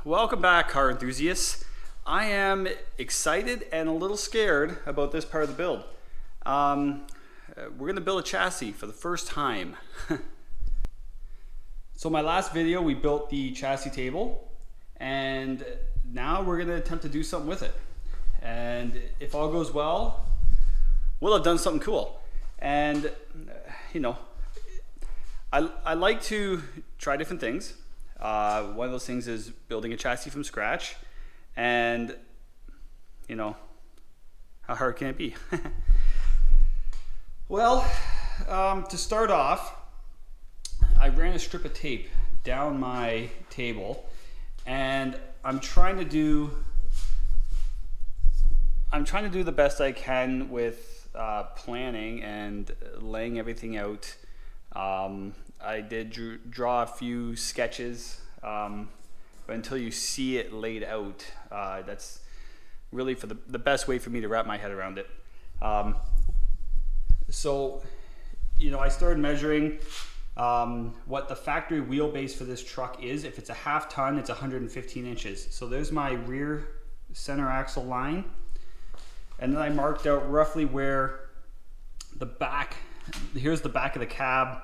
Welcome back, car enthusiasts. I am excited and a little scared about this part of the build. We're gonna build a chassis for the first time. So my last video, we built the chassis table, and now we're gonna attempt to do something with it. And if all goes well, we'll have done something cool. And you know, I like to try different things. One of those things is building a chassis from scratch, and you know, how hard can it be? Well, to start off, I ran a strip of tape down my table, and I'm trying to do the best I can with planning and laying everything out. I did draw a few sketches, but until you see it laid out, that's really for the best way for me to wrap my head around it. So, you know, I started measuring what the factory wheelbase for this truck is. If it's a half ton, it's 115 inches. So there's my rear center axle line. And then I marked out roughly where the back, here's the back of the cab.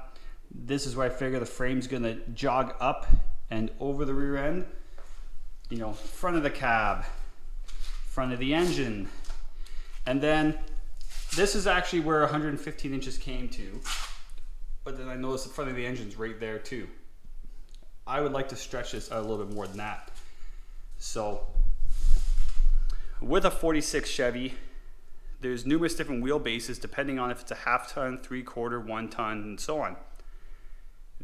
This is where I figure the frame's gonna jog up and over the rear end. You know, front of the cab, front of the engine. And then this is actually where 115 inches came to. But then I noticed the front of the engine's right there too. I would like to stretch this out a little bit more than that. So with a 46 Chevy, there's numerous different wheelbases depending on if it's a half ton, 3/4, 1 ton, and so on.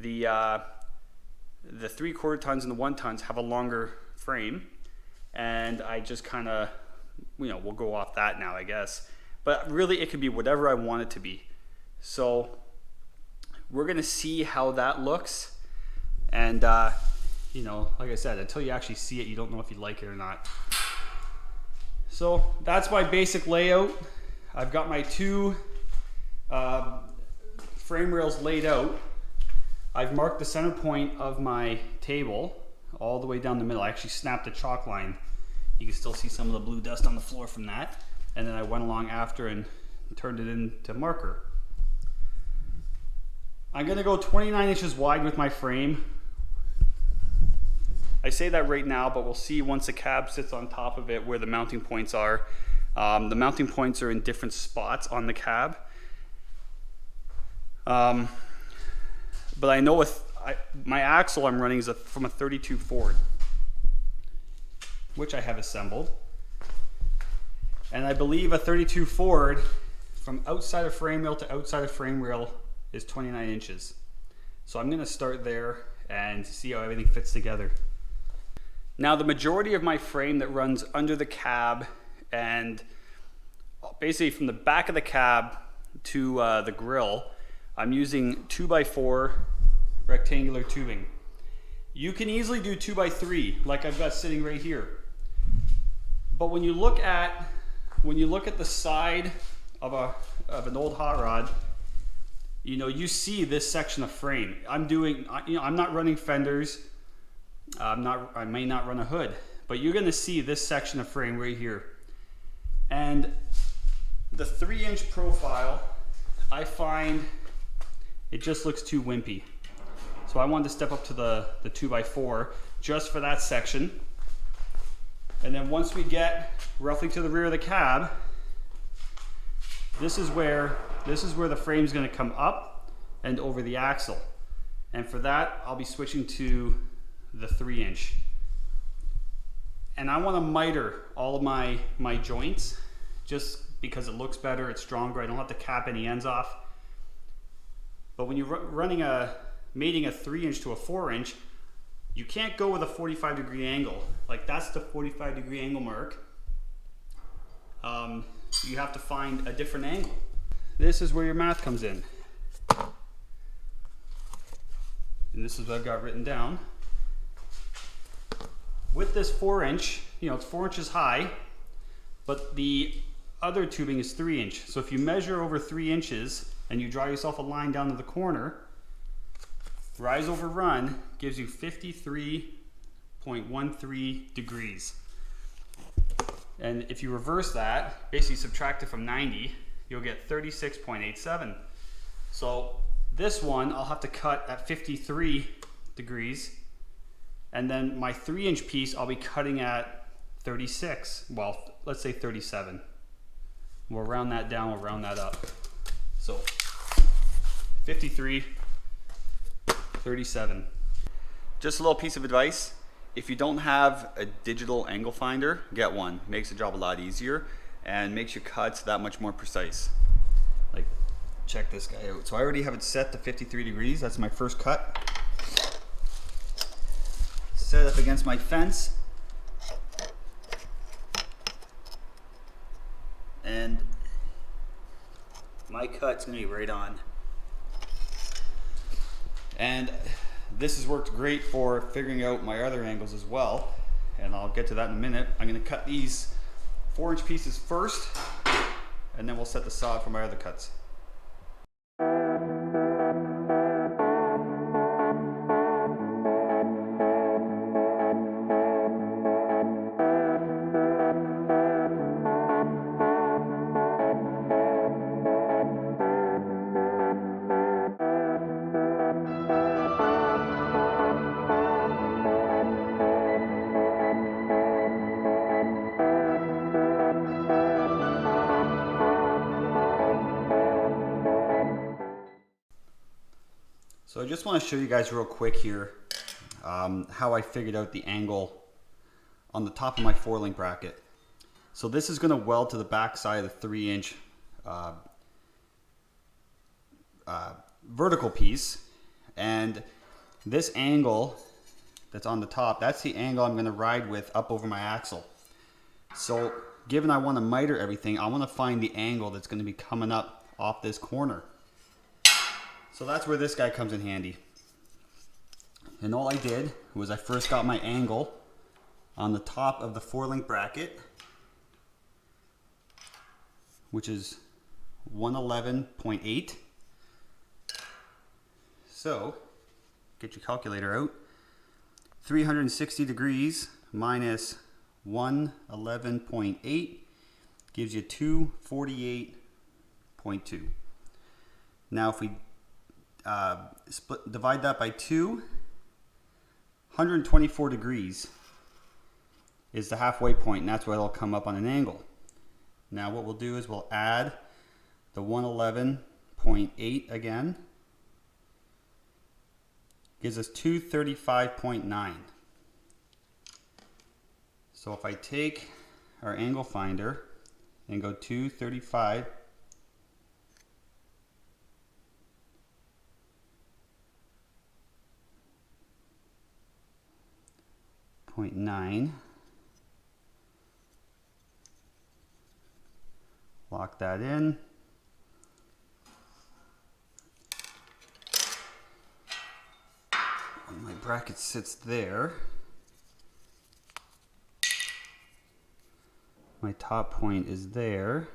The 3/4 tons and the 1 tons have a longer frame, and I just kind of, you know, we'll go off that now, I guess. But really, it could be whatever I want it to be. So we're gonna see how that looks, and you know, like I said, until you actually see it, you don't know if you like it or not. So that's my basic layout. I've got my two frame rails laid out. I've marked the center point of my table all the way down the middle. I actually snapped the chalk line. You can still see some of the blue dust on the floor from that. And then I went along after and turned it into marker. I'm gonna go 29 inches wide with my frame. I say that right now, but we'll see once the cab sits on top of it where the mounting points are. The mounting points are in different spots on the cab. But I know with my axle I'm running is from a 32 Ford, which I have assembled. And I believe a 32 Ford from outside of frame rail to outside of frame rail is 29 inches. So I'm gonna start there and see how everything fits together. Now the majority of my frame that runs under the cab and basically from the back of the cab to the grill, I'm using 2x4 rectangular tubing. You can easily do 2x3 like I've got sitting right here. But when you look at the side of an old hot rod, you know, you see this section of frame. I'm not running fenders. I may not run a hood, but you're gonna see this section of frame right here. And the 3-inch profile, I find it just looks too wimpy. So I wanted to step up to the 2x4 just for that section. And then once we get roughly to the rear of the cab, this is where the frame's gonna come up and over the axle. And for that, I'll be switching to the 3-inch. And I wanna miter all of my joints just because it looks better, it's stronger, I don't have to cap any ends off. But when you're mating a 3-inch to a 4-inch, you can't go with a 45-degree angle. Like that's the 45-degree angle mark. You have to find a different angle. This is where your math comes in. And this is what I've got written down. With this 4-inch, you know, it's 4 inches high, but the other tubing is 3-inch. So if you measure over 3 inches and you draw yourself a line down to the corner, rise over run gives you 53 0.13 degrees. And if you reverse that, basically subtract it from 90, you'll get 36.87. So this one I'll have to cut at 53 degrees, and then my 3-inch piece I'll be cutting at 36. Well, let's say 37. We'll round that down, we'll round that up. So 53, 37. Just a little piece of advice. If you don't have a digital angle finder, get one. Makes the job a lot easier and makes your cuts that much more precise. Like, check this guy out. So I already have it set to 53 degrees. That's my first cut. Set it up against my fence. And my cut's gonna be right on. And this has worked great for figuring out my other angles as well, and I'll get to that in a minute. I'm going to cut these 4-inch pieces first, and then we'll set the saw for my other cuts. So I just want to show you guys real quick here how I figured out the angle on the top of my 4-link bracket. So this is going to weld to the back side of the 3-inch vertical piece, and this angle that's on the top, that's the angle I'm going to ride with up over my axle. So given I want to miter everything, I want to find the angle that's going to be coming up off this corner. So that's where this guy comes in handy. And all I did was I first got my angle on the top of the 4-link bracket, which is 111.8. So get your calculator out. 360 degrees minus 111.8 gives you 248.2. Now if we divide that by 2, 124 degrees is the halfway point, and that's where it'll come up on an angle. Now what we'll do is we'll add the 111.8 again. Gives us 235.9. So if I take our angle finder and go 235.9, lock that in. And my bracket sits there. My top point is there.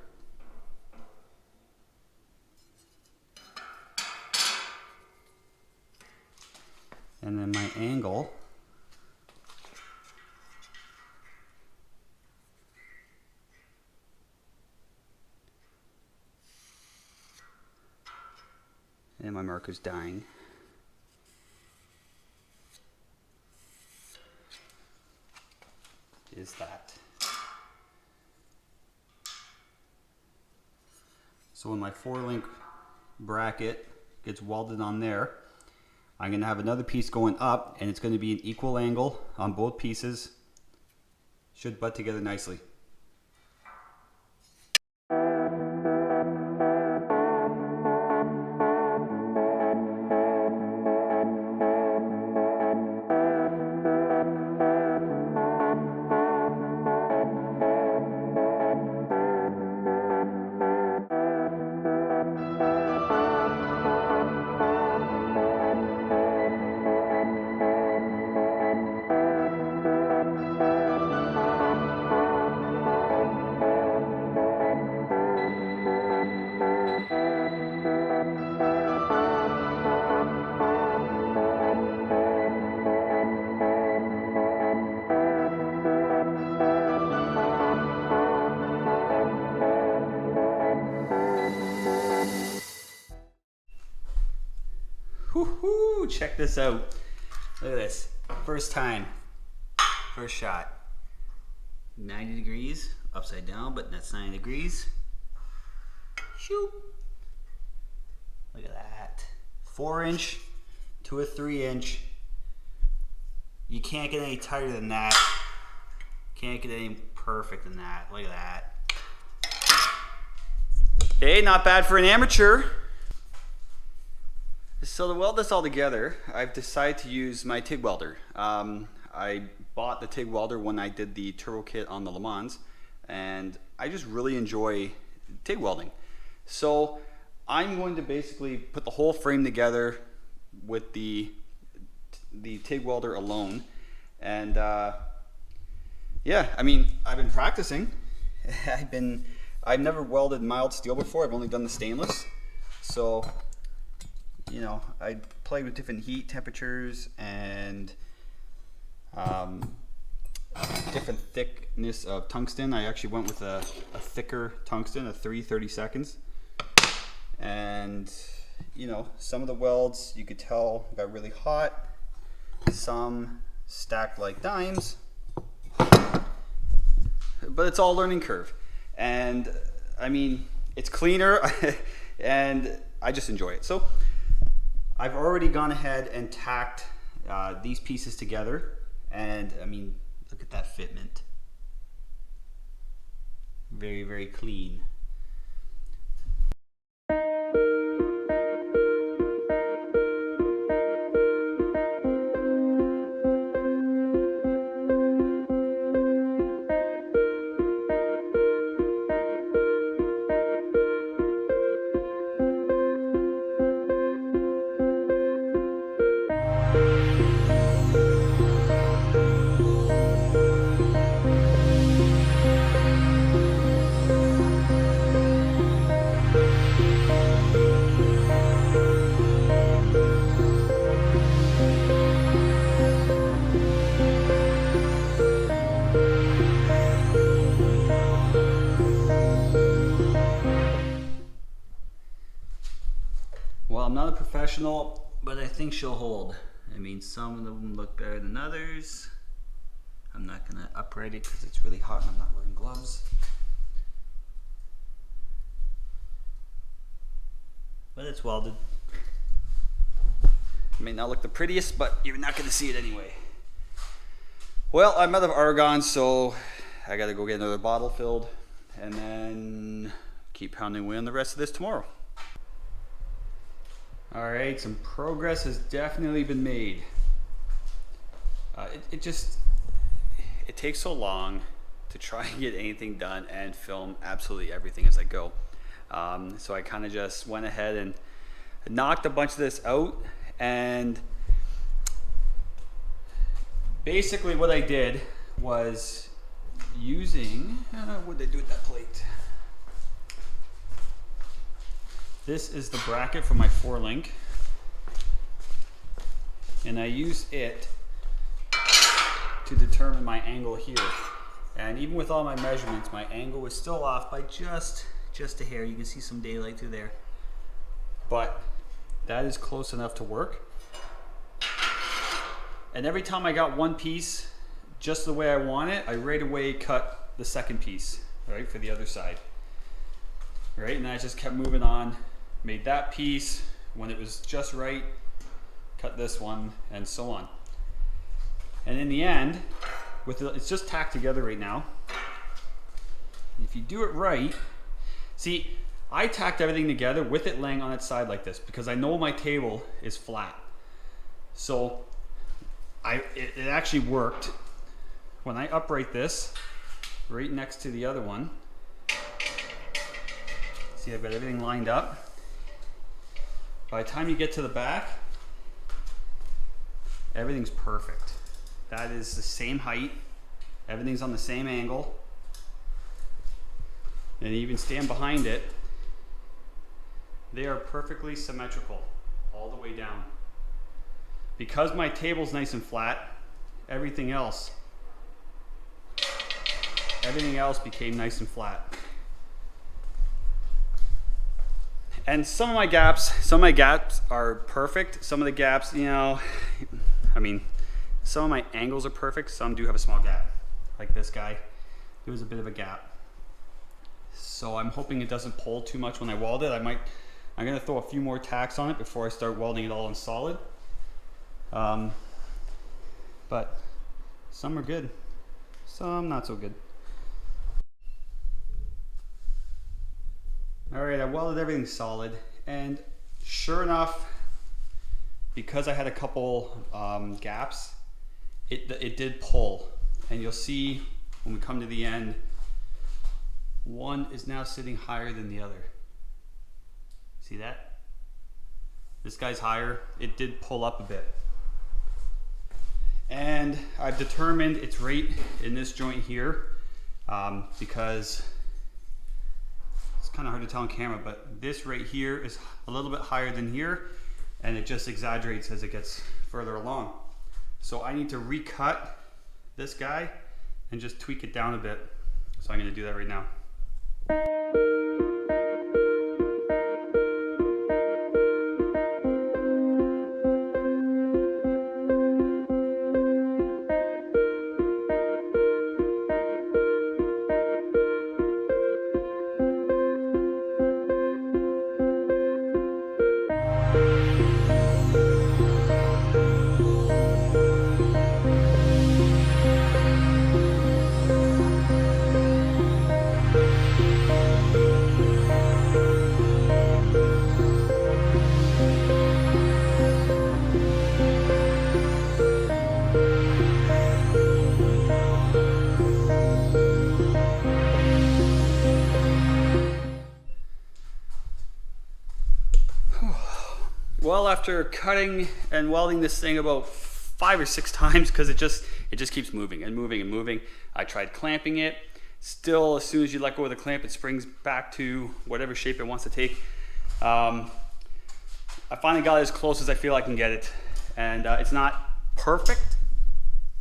And then my angle and my marker's dying. Is that. So when my 4-link bracket gets welded on there, I'm going to have another piece going up, and it's going to be an equal angle on both pieces. Should butt together nicely. check this out. Look at this. First time. First shot. 90 degrees. Upside down, but that's 90 degrees. Shoot. Look at that. 4-inch to a 3-inch. You can't get any tighter than that. Can't get any perfect than that. Look at that. Hey, not bad for an amateur. So to weld this all together, I've decided to use my TIG welder. I bought the TIG welder when I did the turbo kit on the Le Mans, and I just really enjoy TIG welding. So I'm going to basically put the whole frame together with the TIG welder alone. And yeah, I mean, I've been practicing. I've never welded mild steel before. I've only done the stainless. So, you know, I played with different heat temperatures and different thickness of tungsten. I actually went with a thicker tungsten, a 3/32. And, you know, some of the welds you could tell got really hot. Some stacked like dimes. But it's all learning curve. And I mean, it's cleaner and I just enjoy it. So I've already gone ahead and tacked these pieces together. And I mean, look at that fitment. Very, very clean. Well, I'm not a professional, but I think she'll hold. I mean, some of them look better than others. I'm not gonna upright it because it's really hot and I'm not wearing gloves. But it's welded. It may not look the prettiest, but you're not gonna see it anyway. Well, I'm out of argon, so I gotta go get another bottle filled and then keep pounding away on the rest of this tomorrow. All right, some progress has definitely been made. It takes so long to try and get anything done and film absolutely everything as I go. So I kind of just went ahead and knocked a bunch of this out, and basically what I did was using, what did I do with that plate? This is the bracket for my 4-link, and I use it to determine my angle here. And even with all my measurements, my angle was still off by just a hair. You can see some daylight through there, but that is close enough to work. And every time I got one piece just the way I want it, I right away cut the second piece, right, for the other side. Right, and I just kept moving on. Made that piece when it was just right, cut this one, and so on. And in the end, it's just tacked together right now. If you do it right, see, I tacked everything together with it laying on its side like this because I know my table is flat. So it actually worked. When I upright this right next to the other one, see, I've got everything lined up. By the time you get to the back, everything's perfect. That is the same height. Everything's on the same angle. And you even stand behind it. They are perfectly symmetrical all the way down. Because my table's nice and flat, everything else became nice and flat. And some of my gaps are perfect. Some of the gaps, you know, I mean, some of my angles are perfect. Some do have a small gap. Like this guy, there was a bit of a gap. So I'm hoping it doesn't pull too much when I weld it. I'm gonna throw a few more tacks on it before I start welding it all in solid. But some are good, some not so good. All right, I welded everything solid, and sure enough, because I had a couple gaps, it did pull. And you'll see when we come to the end, one is now sitting higher than the other. See that? This guy's higher. It did pull up a bit. And I've determined it's right in this joint here, because it's kind of hard to tell on camera, but this right here is a little bit higher than here, and it just exaggerates as it gets further along. So I need to recut this guy and just tweak it down a bit. So I'm going to do that right now. Well, after cutting and welding this thing about 5 or 6 times, because it just keeps moving and moving and moving, I tried clamping it. Still, as soon as you let go of the clamp, it springs back to whatever shape it wants to take. I finally got it as close as I feel I can get it, and it's not perfect.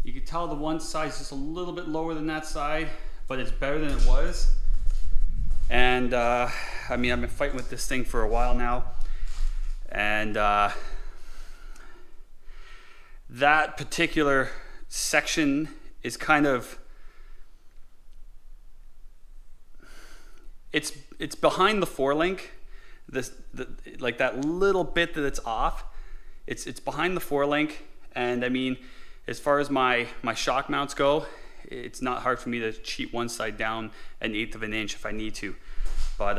You can tell the one side's just a little bit lower than that side, but it's better than it was. And I mean, I've been fighting with this thing for a while now. And that particular section is kind of, it's behind the forelink. Like that little bit that it's off, it's behind the forelink. And I mean, as far as my shock mounts go, it's not hard for me to cheat one side down 1/8 of an inch if I need to. But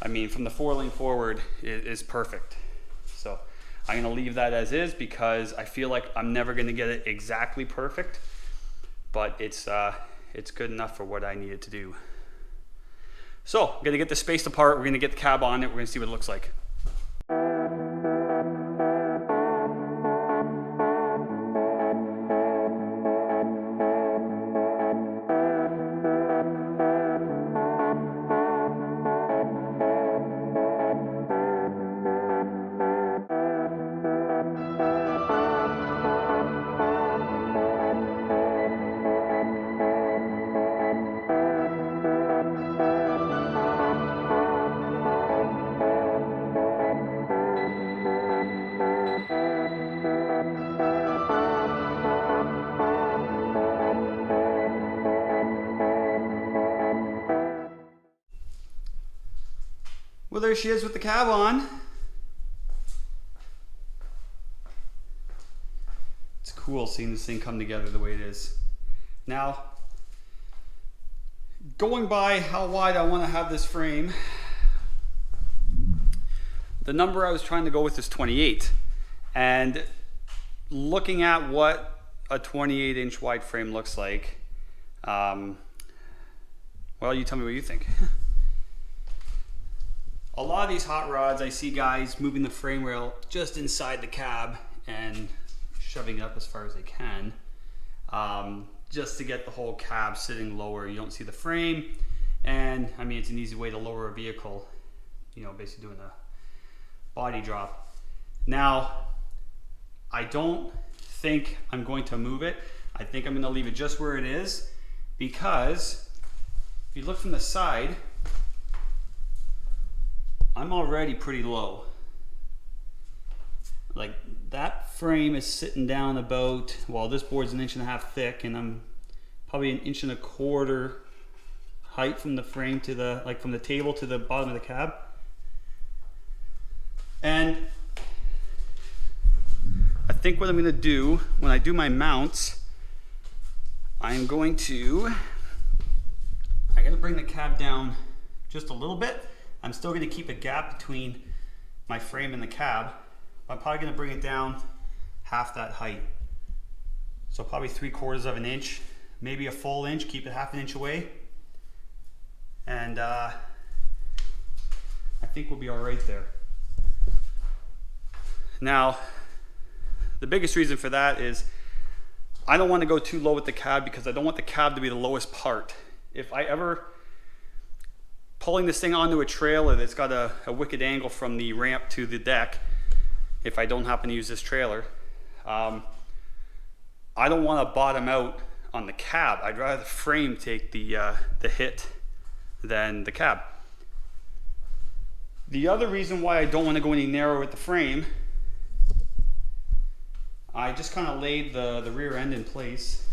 I mean, from the forelink forward, it is perfect. So I'm gonna leave that as is, because I feel like I'm never gonna get it exactly perfect, but it's good enough for what I need it to do. So I'm gonna get this spaced apart. We're gonna get the cab on it. We're gonna see what it looks like. Well, there she is with the cab on. It's cool seeing this thing come together the way it is. Now, going by how wide I want to have this frame, the number I was trying to go with is 28. And looking at what a 28-inch wide frame looks like, well, you tell me what you think. A lot of these hot rods, I see guys moving the frame rail just inside the cab and shoving it up as far as they can, just to get the whole cab sitting lower. You don't see the frame, and I mean, it's an easy way to lower a vehicle, you know, basically doing a body drop. Now, I don't think I'm going to move it. I think I'm going to leave it just where it is, because if you look from the side, I'm already pretty low. Like that frame is sitting down about, well, this board's 1.5 inches thick, and I'm probably 1.25 inches height from the frame to the, like from the table to the bottom of the cab. And I think what I'm gonna do when I do my mounts, I'm gonna bring the cab down just a little bit. I'm still gonna keep a gap between my frame and the cab. I'm probably gonna bring it down half that height. So probably 3/4 inch, maybe a full inch, keep it 1/2 inch away. And I think we'll be all right there. Now, the biggest reason for that is I don't want to go too low with the cab because I don't want the cab to be the lowest part. If I ever pulling this thing onto a trailer that's got a wicked angle from the ramp to the deck, if I don't happen to use this trailer, I don't want to bottom out on the cab. I'd rather the frame take the hit than the cab. The other reason why I don't want to go any narrower with the frame, I just kind of laid the rear end in place.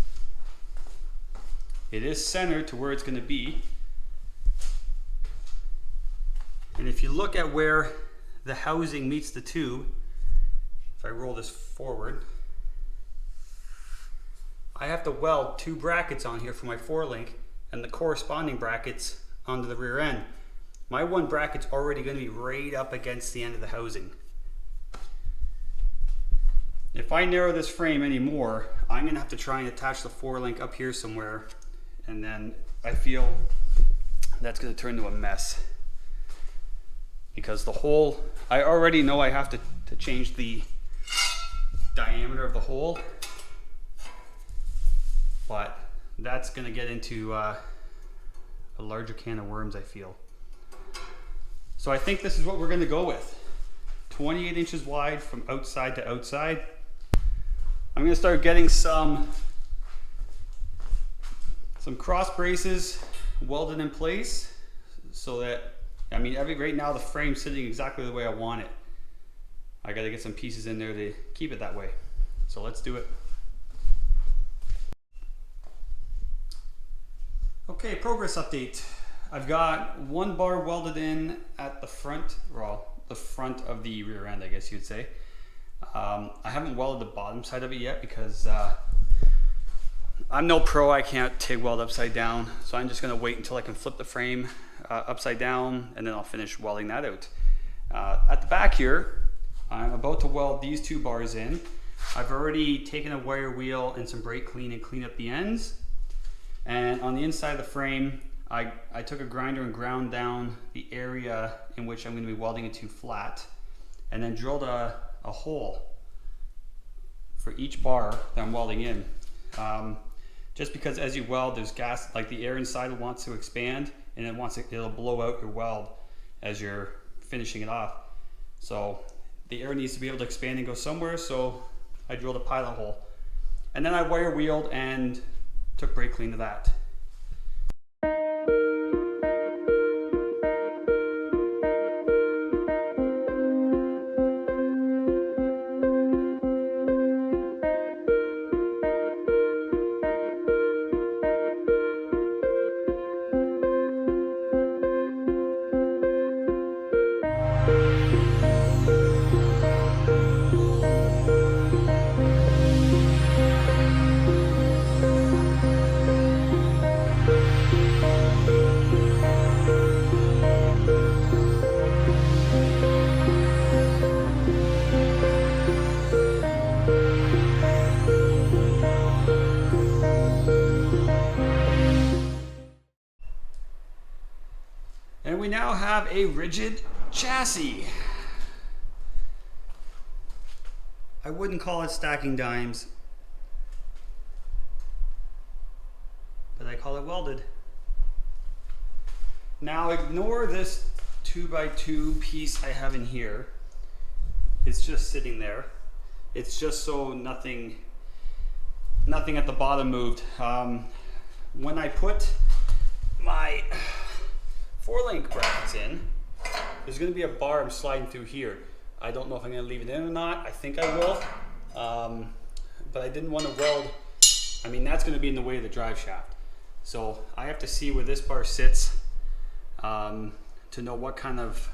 It is centered to where it's going to be. And if you look at where the housing meets the tube, if I roll this forward, I have to weld 2 brackets on here for my 4-link and the corresponding brackets onto the rear end. My one bracket's already going to be right up against the end of the housing. If I narrow this frame anymore, I'm going to have to try and attach the 4-link up here somewhere, and then I feel that's going to turn to a mess. Because the hole, I already know I have to change the diameter of the hole, but that's going to get into a larger can of worms, I feel. So I think this is what we're going to go with. 28 inches wide from outside to outside. I'm going to start getting some cross braces welded in place so that, I mean, right now the frame's sitting exactly the way I want it. I got to get some pieces in there to keep it that way. So let's do it. Okay, progress update. I've got 1 bar welded in at the front, well, the front of the rear end, I guess you'd say. I haven't welded the bottom side of it yet because I'm no pro. I can't TIG weld upside down, so I'm just going to wait until I can flip the frame upside down, and then I'll finish welding that out. At the back here, I'm about to weld these 2 bars in. I've already taken a wire wheel and some brake clean and cleaned up the ends. And on the inside of the frame, I took a grinder and ground down the area in which I'm going to be welding it to flat, and then drilled a hole for each bar that I'm welding in. Just because as you weld, there's gas, like the air inside wants to expand, and it'll blow out your weld as you're finishing it off. So the air needs to be able to expand and go somewhere, so I drilled a pilot hole. And then I wire wheeled and took brake clean to that. And we now have a rigid chassis. I wouldn't call it stacking dimes, but I call it welded. Now ignore this 2x2 piece I have in here. It's just sitting there. It's just so nothing at the bottom moved. When I put my 4-link brackets in, there's going to be a bar I'm sliding through here. I don't know if I'm going to leave it in or not. I think I will. But I didn't want to weld. I mean, that's going to be in the way of the drive shaft. So I have to see where this bar sits to know what kind of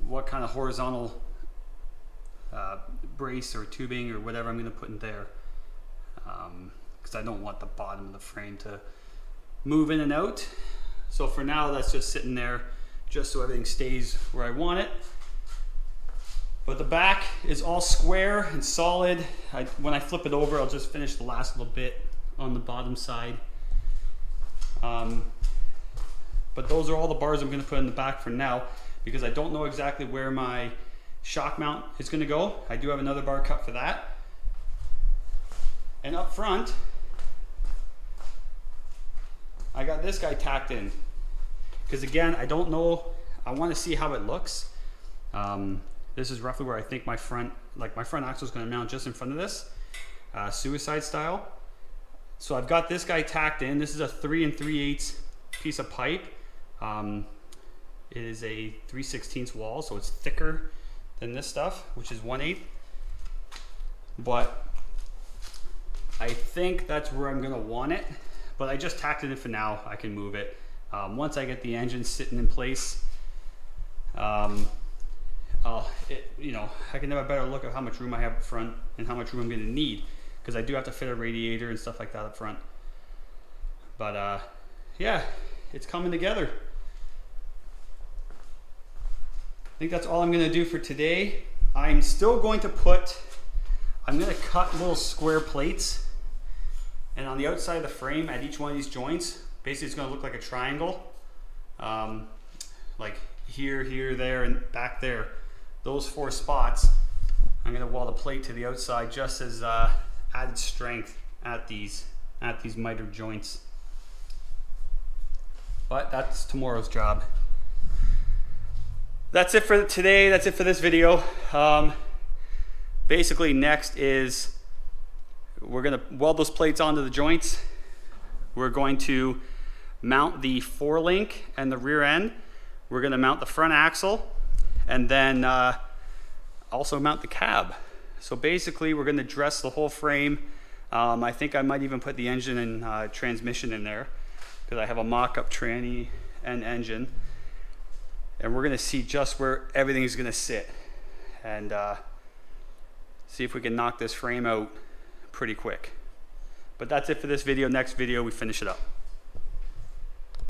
horizontal brace or tubing or whatever I'm going to put in there. Because I don't want the bottom of the frame to move in and out. So for now, that's just sitting there just so everything stays where I want it. But the back is all square and solid. When I flip it over, I'll just finish the last little bit on the bottom side. But those are all the bars I'm going to put in the back for now, because I don't know exactly where my shock mount is going to go. I do have another bar cut for that. And up front, I got this guy tacked in. Because again, I don't know, I want to see how it looks. This is roughly where I think my front axle is going to mount, just in front of this, suicide style. So I've got this guy tacked in. This is a 3 3/8 piece of pipe. It is a 3/16 wall, so it's thicker than this stuff, which is 1/8. But I think that's where I'm going to want it. But I just tacked it in for now. I can move it. Once I get the engine sitting in place, you know, I can have a better look at how much room I have up front and how much room I'm going to need, because I do have to fit a radiator and stuff like that up front. But yeah, it's coming together. I think that's all I'm going to do for today. I'm still going to I'm going to cut little square plates, and on the outside of the frame at each one of these joints, basically it's going to look like a triangle, like here, there, and back there. Those 4 spots, I'm going to weld a plate to the outside just as added strength at these mitered joints. But that's tomorrow's job. That's it for today. That's it for this video. Basically, next is we're going to weld those plates onto the joints. We're going to mount the 4-link and the rear end. We're going to mount the front axle, and then also mount the cab. So basically, we're going to dress the whole frame. I think I might even put the engine and transmission in there, because I have a mock-up tranny and engine. And we're going to see just where everything is going to sit, and see if we can knock this frame out pretty quick. But that's it for this video. Next video, we finish it up.